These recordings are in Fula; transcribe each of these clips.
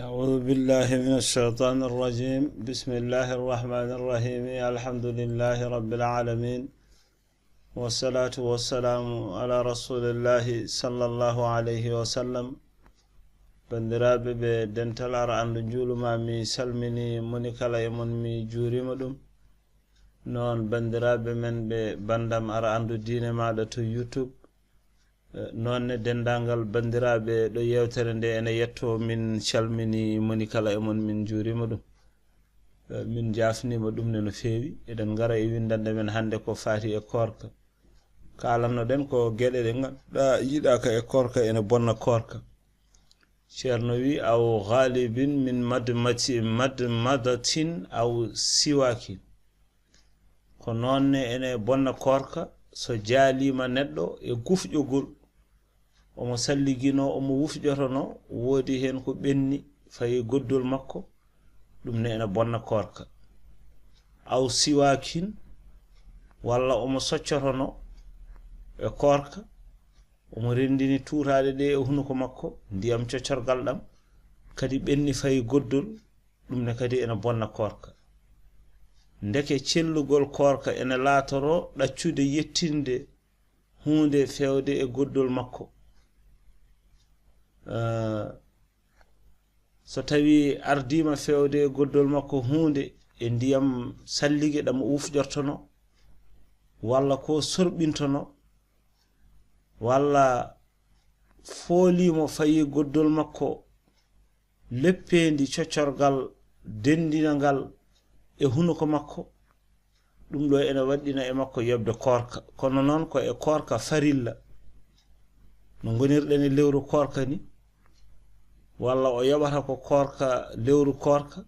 أعوذ بالله من الشيطان الرجيم. بسم الله الرحمن الرحيم. الحمد لله رب العالمين، والصلاة والسلام على رسول الله صلى الله عليه وسلم. بندرابي بدنتال أرانdu juluma mi salmini monikala e mon mi jurima ɗum non bandiraɓe men ɓe bandam arandu diine maɗa to YouTube. Nonne dendangal bandiraɓe ɗo yewtere nde ene yetto min calmini monikala e mon min jurima ɗum, min jafnima ɗum ne no fewi. Eɗen gara e windande men hande ko fati e korka. Kalanno den ko gueɗe ɗe ganduɗa yiɗaka e korka ene bonna korka. Ceerno wi aw ghalibin min madmadatin aw siwakin, ko nonne ene bonna korka so jaalima neɗɗo e gufƴogol, omo salligino omo wufƴotono, woodi hen ko ɓenni fayi goddol makko, ɗum ne ene bonna korka. Aw siwakin, walla omo soccotono e korka, omo rendini tuuraɗe ɗe e hunuko makko, ndiyam coccorgal ɗam kadi ɓenni fayi goddol, ɗum ne kadi ene bonna korka. Ndeke cellugol korka ene laatoro ɗaccude yettinde hunde fewde e goddol makko. So tawi ardima fewde e goddol makko hunde e ndiyam sallige ɗam wufƴortono, walla ko sorɓintono, walla foolimo fayi goddol makko leppendi coccorgal dendinagal e hunuko makko, ɗum ɗo ene waɗɗina e makko yobde korka. Kono noon ko e korka farilla no gonirɗen e lewru korka ni, walla o yoɓata ko korka lewru korka,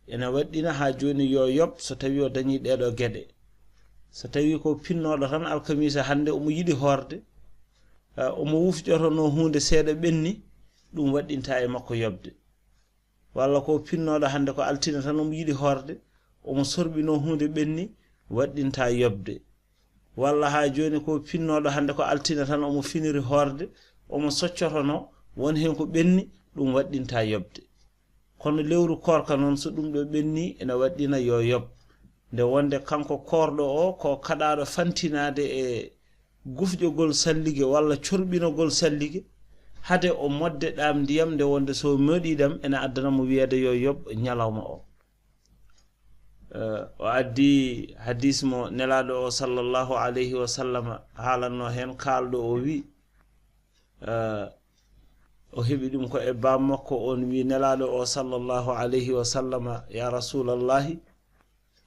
ene waɗɗina ha joni yo yob so tawi o dañi ɗeɗo gueɗe. So tawi ko pinnoɗo tan alkamisa hande omo yiɗi horde, omo wufƴotono hunde seeɗa ɓenni, ɗum waɗɗinta e makko yobde. Walla ko pinnoɗo hande ko altina tan omo yiɗi horde, omo sorɓino hunde ɓenni, waɗɗinta yobde. Walla ha joni ko pinnoɗo hande ko altina tan omo finiri horde, omo soccotono, won hen ko ɓenni, ɗum waɗɗinta yobde. Kono lewru korka noon so ɗum ɗo ɓenni ene waɗɗina yo yob, nde wonde kanko korɗo o ko kaɗaɗo fantinade e gufƴogol sallige walla corɓinogol sallige, hade o modde ɗam ndiyam nde wonde so moɗiɗam ene addanamo wiyede yo yob ñalawma o. O addi hadis mo nelaɗo o sallallahu alayhi wa sallam haalanno hen, kalɗo o wi, o heɓi ɗum ko e bam makko, on wi nelaɗo o sallallahu alayhi wa sallam, ya rasulallahi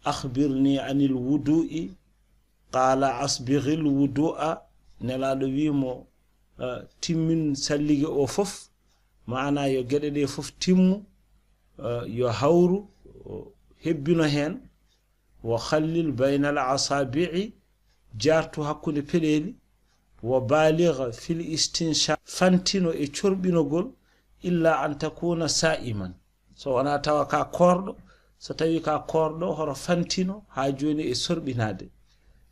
akhbirni anil wudu'i, qala asbighil wudu'a. Nelaɗo wimo timmin sallige o fof, maana yo gueɗe ɗe fof timmu, yo hawru hebbino hen, wa khallil baynal asabi'i, jartu hakkude peɗeli, wa baligha fil istinshaq, fantino e corɓinogol, illa an takuna sa'iman, so wona tawa ka korɗo. So tawi ka korɗo horo fantino ha joni e sorɓinade.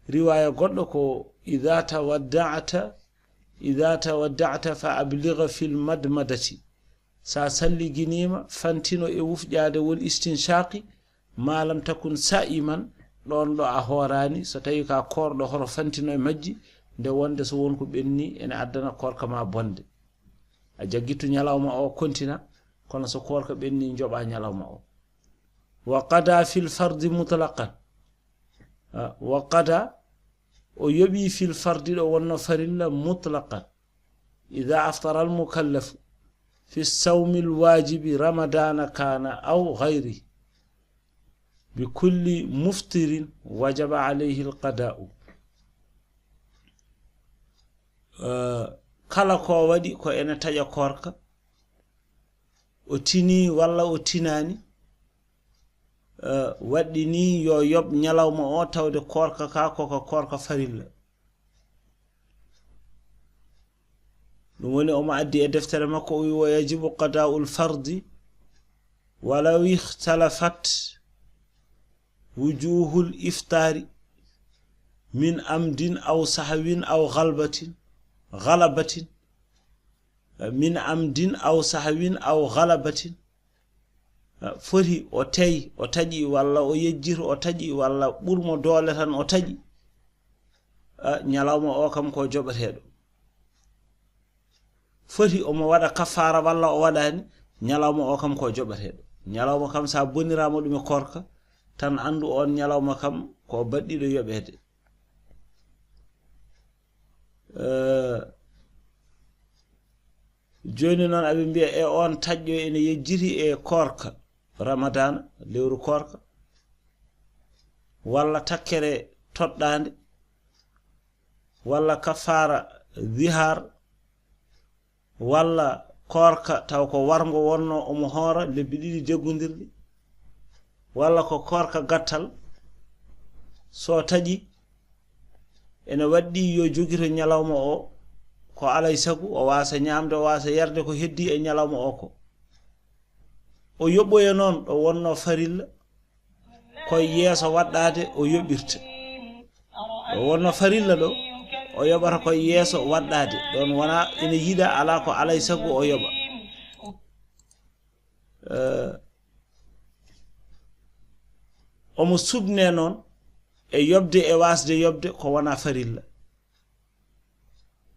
Riwaya goɗɗo ko idha tawadda'ta fa abligha fil madmadati, sa salliginima fantino e wufƴade wol istinshaqi, malam takun sa'iman, ɗon ɗo a horani. So tawi ka korɗo horo fantino e majji, nde wonde so wonko ɓenni ene addana korka ma bonde. A jaggitu ñalawma o kontina, kono so korka ɓenni joɓa ñalawma o. Wa qada fil fardi mutlaqan, wa qada o yoɓi fil fardi ɗo wonno farilla mutlaqan, idha aftara al mukallafu fi sawmi al wajibi ramadana kana aw ghayri, bi kulli muftirin wajaba alayhi al qada'u. Kala ko waɗi ko ene taƴa korka, o tini walla o tinani, waɗɗini yo yob ñalawma o, tawde korka ka koko korka farilla. ɗum woni omo addi e deftere makko o wi wa yajibu qada'ul fardi walaw ikhtalafat wujuhul iftari min amdin aw sahwin aw ghalabatin min amdin aw sahwin aw ghalabatin foti o tawi o taji walla o yejjir o taji walla ɓurmo doole tan o taji nyalawma o kam ko joɓateɗo foti omo waɗa kafara walla o waɗani nyalawma o kam ko joɓateɗo nyalawma kam sa bonirama ɗum e korka tan andu on nyalawma kam ko baddiɗo yoɓede joni noon aɓe mbiya e on taƴƴo ene yejjiri e korka ramadana lewru korka walla takkere toɗɗande walla kafara zihar walla korka taw ko wargo wonno omo hoora lebbi ɗiɗi jaggodirɗi walla ko korka gattal so taƴi ene waddi yo jogito nyalawma o ko alay sagu o wasa ñamde o wasa yarde ko heddi e nyalawma o ko o yoɓɓoya noon ɗo wonno farilla koye yeeso waɗɗade o yoɓirta ɗo wonno farilla ɗo o yoɓata koye yeeso waɗɗade ɗon wona ene yiɗa ala ko alay sagu o yoɓa omo subne noon e yobde e wasde yobde ko wona farilla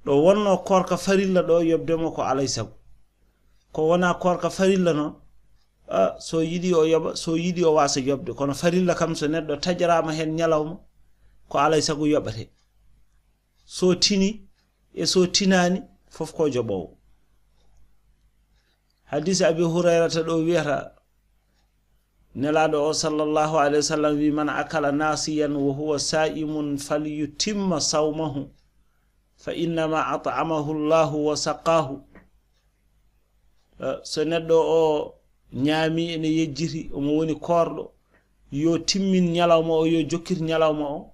ɗo wonno korka farilla ɗo yobdemo ko alay sagu ko wona korka farilla noon so yiɗi o yoɓa so yiɗi o wasa yobde kono farilla kam so neɗɗo tajarama hen nyalawma ko alay sagu yoɓate so tini e so tinani fof ko joɓowo hadis abi hurairata ɗo wiyata nelaɗo o sallallahu alayhi wa sallam wi man akala nasiyan wa huwa sa'imun falyutimma sawmahu fa innama at'amahu Allahu wa saqahu so neɗɗo o ñaami ene yejjiti omo woni korɗo yo timmin nyalawma o yo jokkir nyalawma o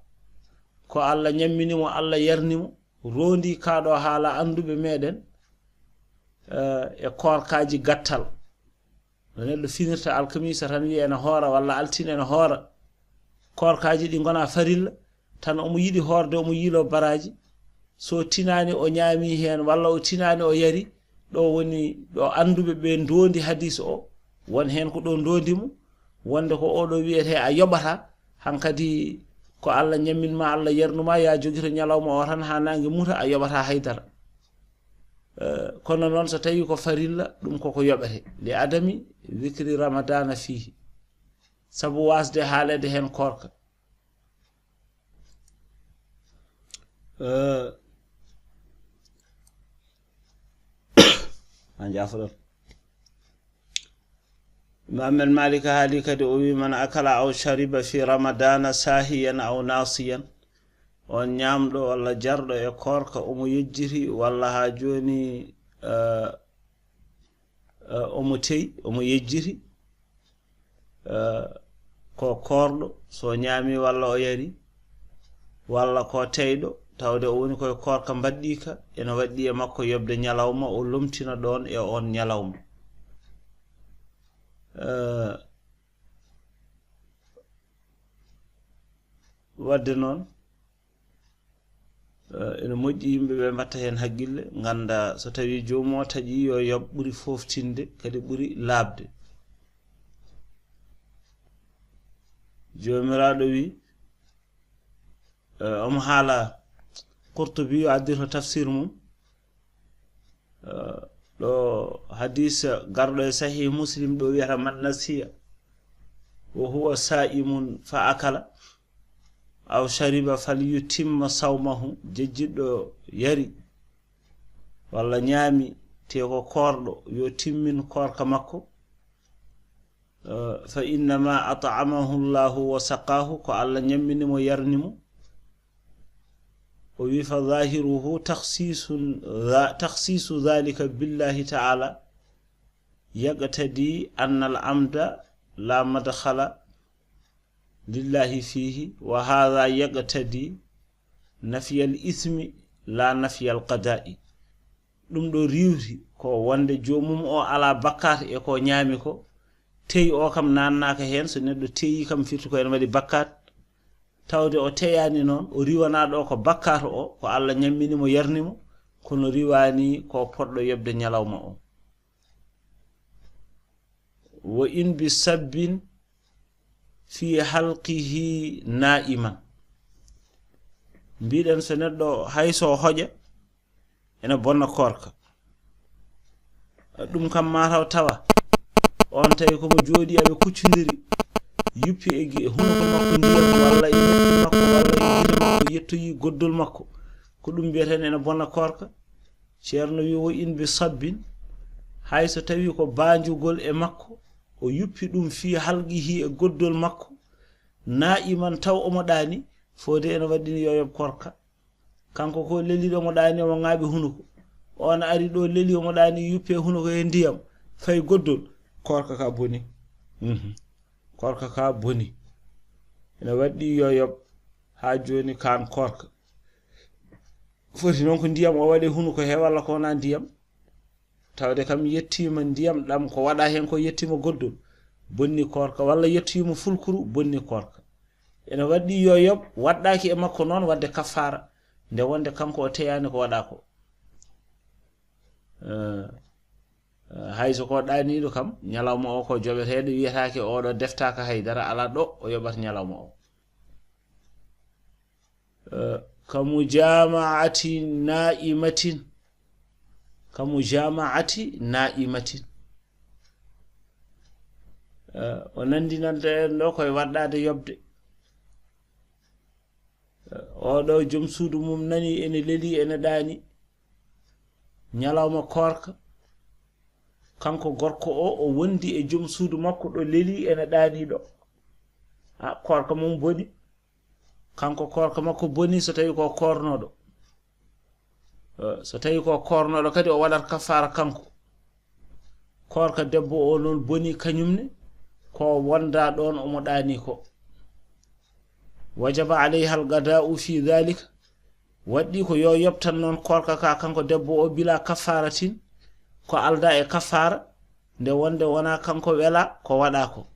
ko Allah ñamminimo Allah yarnimo rondi kaɗo haala anduɓe meɗen e korkaji gattal no neɗɗo finirta alkamisa tan wiya ene hoora walla altine ene hoora korkaji ɗi gona farilla tan omo yiɗi horde omo yiilo baraji so tinani o ñaami hen walla o tinani o yari ɗo woni ɗo anduɓe ɓe ndondi hadis o won hen ko ɗo ndondimo wonde ko oɗo wiyete a yoɓata hankadi ko Allah ñamminma Allah yarnuma ya jogito nyalawma o tan ha nangue muta a yoɓata haydara kono noon so tawi ko farilla ɗum koko yoɓete li adami zikri ramadana fihi sabu wasde haalede hen korka anjafoɗon imam malik haali kadi o wi man akala aw shariba fi ramadana sahiyan aw nasiyan on ñamɗo walla jarɗo e korka omo yejjiri walla ha joni omo teyi omo yejjiri ko korɗo so ñaami walla o yari walla ko teyɗo tawde o woni koye korka mbaɗɗika ene waɗɗi e makko yobde nyalawma o lomtina ɗon e on nyalawma wadde noon ene moƴƴi yimɓeɓe mbatta hen haqqille ganda so tawi jomum o taƴi yo yoɓ ɓuuri foftinde kadi ɓuuri labde jomiraɗo wi omo haala Qurtubi yo addirto tafsir mum ɗo hadis garɗo e sahih muslim ɗo wiyata man nasiya wa huwa sa'imun fa akala aw shariba falyutimma sawmahu jejjiɗɗo yari walla ñaami te ko korɗo yo timmin korka makko fa innama at'amahu Allahu wa saqahu ko Allah ñamminimo yarnimo o wi fa zahiruhu takhsisu dhalika billahi ta'ala yaqtadi anna al-amda la madkhala lillahi fihi wa hadha yaqtadi nafya al-ithmi la nafya al-qada'i ɗum ɗo riwti ko wonde jomum o ala bakkat e ko ñaami ko teyi o kam nannaka hen so neɗɗo teyi kam firti ko ene waɗi bakkat tawde o teyani noon o riwana ɗo ko bakkato o ko Allah ñamminimo yarnimo kono riwani ko poɗɗo yobde nyalawma o wa in bi sabbin fi halqihi na'iman mbiɗen so neɗɗo hayso hoƴa ena bonna korka ɗum kam mataw tawa on tawi komo jooɗi aɓe kuccodiri yuppi e hunuko makko ndiyam walla e noppi makko walla e gite makko yettoyi goddol makko ko ɗum mbiyeten ena bonna korka ceerno wi wo in bi sabbin hayso tawi ko banjugol e makko o yuppi ɗum fi halqihi e goddol makko na'iman taw omo ɗani fode ene waɗini yo yob korka kanko ko leliɗo mo ɗani omo ŋaaɓi hunuko on ari ɗo leli omo ɗani yuppe hunuko e ndiyam fay goddol korka ka boni korka ka boni ene waɗɗi yo yob ha joni kan korka foti noon ko ndiyam o waɗe hunuko he walla ko wona ndiyam tawde kam yettima ndiyam ɗam ko waɗa hen ko yettima goddol bonni korka walla yettima fulkuru bonni korka ene waɗɗi yo yob waɗɗaki e makko noon wadde kafara nde wonde kanko o teyani ko waɗa ko hayso ko ɗaniɗo kam ñalawma o ko joɓeteɗo wiyatake oɗo deftaka haydara ala ɗo o yoɓata ñalawma o kamujama'ati na'imatin kamujama'ati na'imatin o nandinanta en ɗo koye waɗɗade yobde oɗo joom suudu mum nani ene leli ene ɗani ñalawma korka kanko gorko o wondi e joom suudu makko ɗo leli ene ɗani ɗo korka mum boni kanko korka makko boni so tawi ko kornoɗo so tawi ko kornoɗo kadi o waɗat kafara kanko korka debbo o noon boni kañumne ko wonda ɗon omo ɗani ko wajaba alayha algada'u fi dhalika waɗɗi ko yo yobtan noon korka ka kanko debbo o bila kafaratin ko alda e kafara nde wonde wona kanko wela ko waɗa ko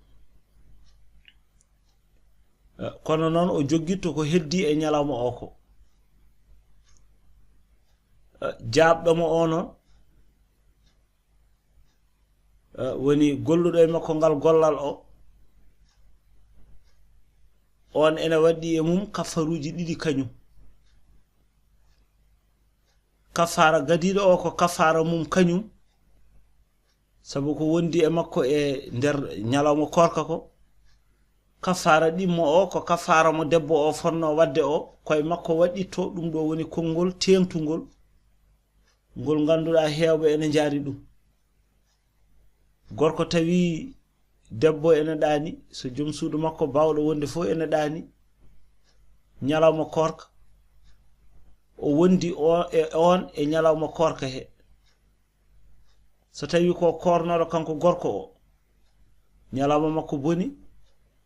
kono noon o joggitto ko heddi e ñalawma o ko jaabɗomo o noon woni golluɗo e makko ngal gollal o on ene waɗɗi e mum kafaruji ɗiɗi kañum kafara gadiɗo o ko kafara mum kañum sabu ko wondi e makko e nder ñalawma korka ko kafara ɗimmo o ko kafara mo debbo o fonno wadde o koye makko waɗitto ɗum ɗo woni konngol tengtugol ngol ganduɗa hewɓe ene jaari ɗum gorko tawi debbo ene ɗani so joom suudu makko bawɗo wonde fof ene ɗani ñalawma korka o wondi on e ñalawma korka he so tawi ko kornoɗo kanko gorko o ñalawma makko boni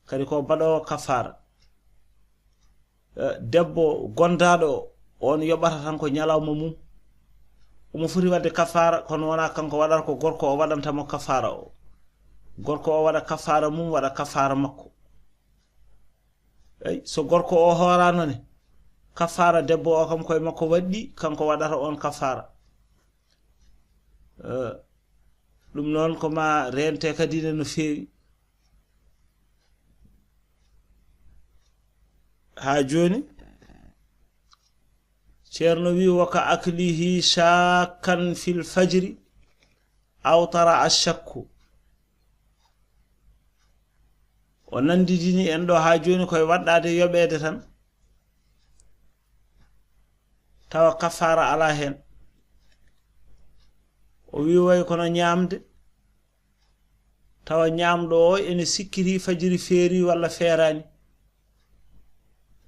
kadi ko baɗowo kafara debbo gondaɗo on yoɓata tan ko ñalawma mum omo foti wadde kafara kono wona kanko waɗata ko gorko o waɗantamo kafara o gorko o waɗa kafara mum waɗa kafara makko ay so gorko o horano ne kafara debbo o kam koye makko waɗɗi kanko waɗata on kafara ɗum noon ko ma rente kadi ne no fewi ha joni ceerno wi waka aklihi shakkan fil fajri aw tara ashakku o nandidini en ɗo ha joni koye waɗɗade yoɓede tan tawa kafara ala hen o wi way kono ñamde tawa ñamɗo o ene sikkiri fajiri feeri walla feerani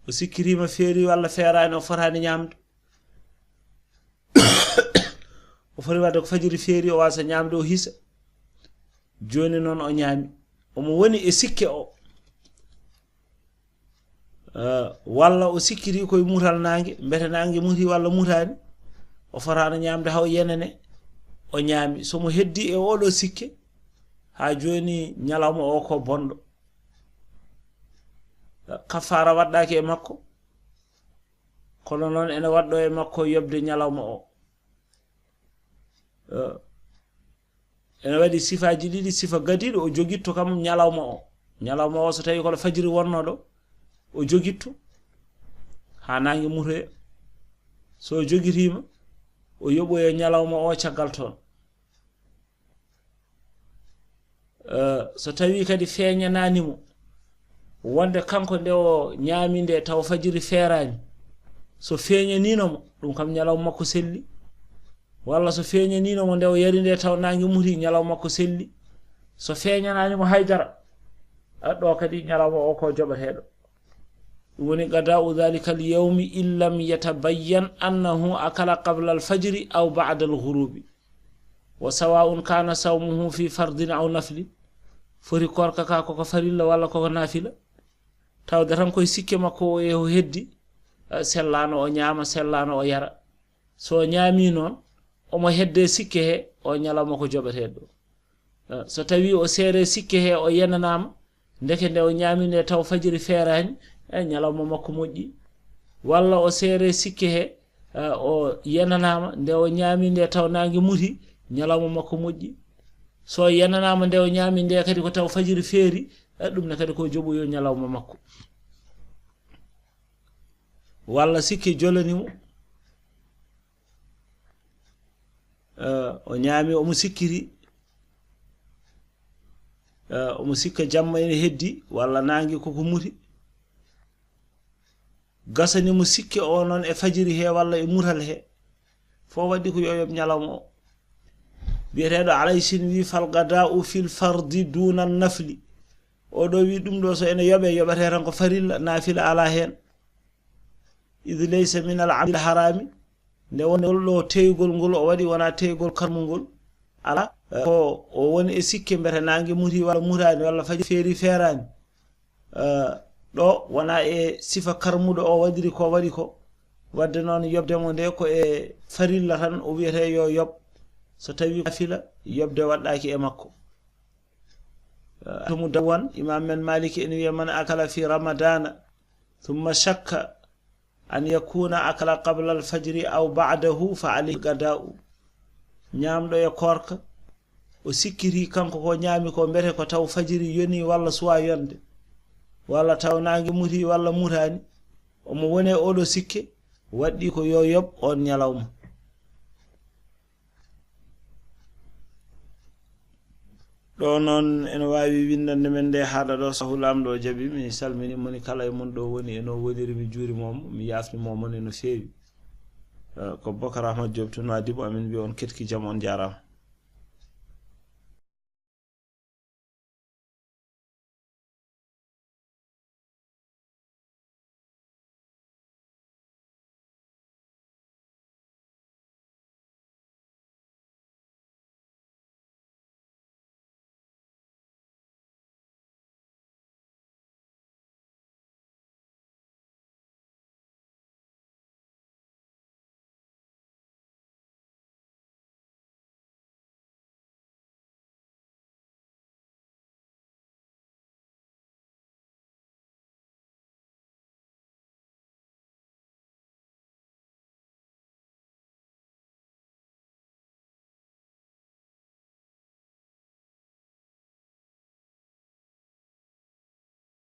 o sikkirima feeri walla feerani o fotani ñamde o foti wadde ko fajiri feeri o wasa ñamde o hisa joni noon o ñaami omo woni e sikke o walla o sikkiri koye mutal nangue mbete nangue muti walla mutani o fotano ñamde haw yenene o ñaami somo heddi e oɗo sikke ha joni ñalawma o ko bonɗo kafara waɗɗaki e makko kono noon ene waɗɗo e makko yobde ñalawma o ene wadi sifaji didi sifa gadido o jogitto kam nyalawma o so tawi ko fajiri wonnodo o jogitto ha nangi mure so jogitima o yoboyo nyalawma o ciagal ton so tawi kadi feñananimo wonde kanko nde o nyaaminde taw fajiri feerani so feñanino mo dum kam nyalawma makko selli walla so feñanino mo nde o yarinde taw nangi muri nyalawma makko selli so feñanani mo haydara do kadi nyalawma o ko jobatedo woni gada'u dhalika al-yawm illam yatabayyan annahu akala qabla al-fajr aw ba'da al-ghurub wa sawa'un kana sawmuhu fi fardin aw nafli fori korka ka ko farilla walla ko nafila tawde tan koy sikke makko e o heddi sellano o nyaama sellano o yara so nyaami non o mo hedde sikke he o nyalama ko jobatedo so tawi o sere sikke he o yenanama ndeke nde o nyaamine taw fajiri feerani nyalawma makko moƴƴi walla o sere sikke he o yenanama nde o nyaaminde taw nangi muti nyalawma makko moƴƴi so yenanama nde o nyaaminde kadi ko taw fajiri feeri dum ne kadi ko joboyo nyalawma makko walla sikke jolanimo o nyaami o musikiri o musikka jamma ene heddi walla nangi ko muti gasani musikke o non e fajiri he walla e mural he fo waddi ko yoyob nyalawma o biyetedo alaysin wi fal gada'u fil fardi duna an-nafli o do wi dum do so ene yobate tan ko farilla nafila ala hen idh laysa min al-'amil harami nde wonno teygol ngol o wadi wana teygol karmungol ala ko o woni e sikke mbere nangi muti walla murani walla faji feeri feerani do wana e sifa karmudo o wadiri ko wadi ko wadde non yobde mo nde ko e farilla tan o wiyete yo yob so tawi nafila yobde waddaki e makko to mudawan imam men maliki en wi man akala fi ramadana thumma shakka an yakuna akala qabla al-fajr aw ba'dahu fa alayhi gada'u nyamdo e korka o sikiri kanko ko nyaami ko mbete ko taw fajiri yoni walla suwa yonde walla taw nangi muti walla mutani o mo wone o do sikke waddi ko yo yob on nyalawma do non en waawi windande men de haada do sahulam do jabi mi salmini moni kala e mon do woni eno woniri mi juuri mom mi yafni mom eno feewi ko Bokar Ahmad Diop tun wadi bo amin bi on ketki jam on jarama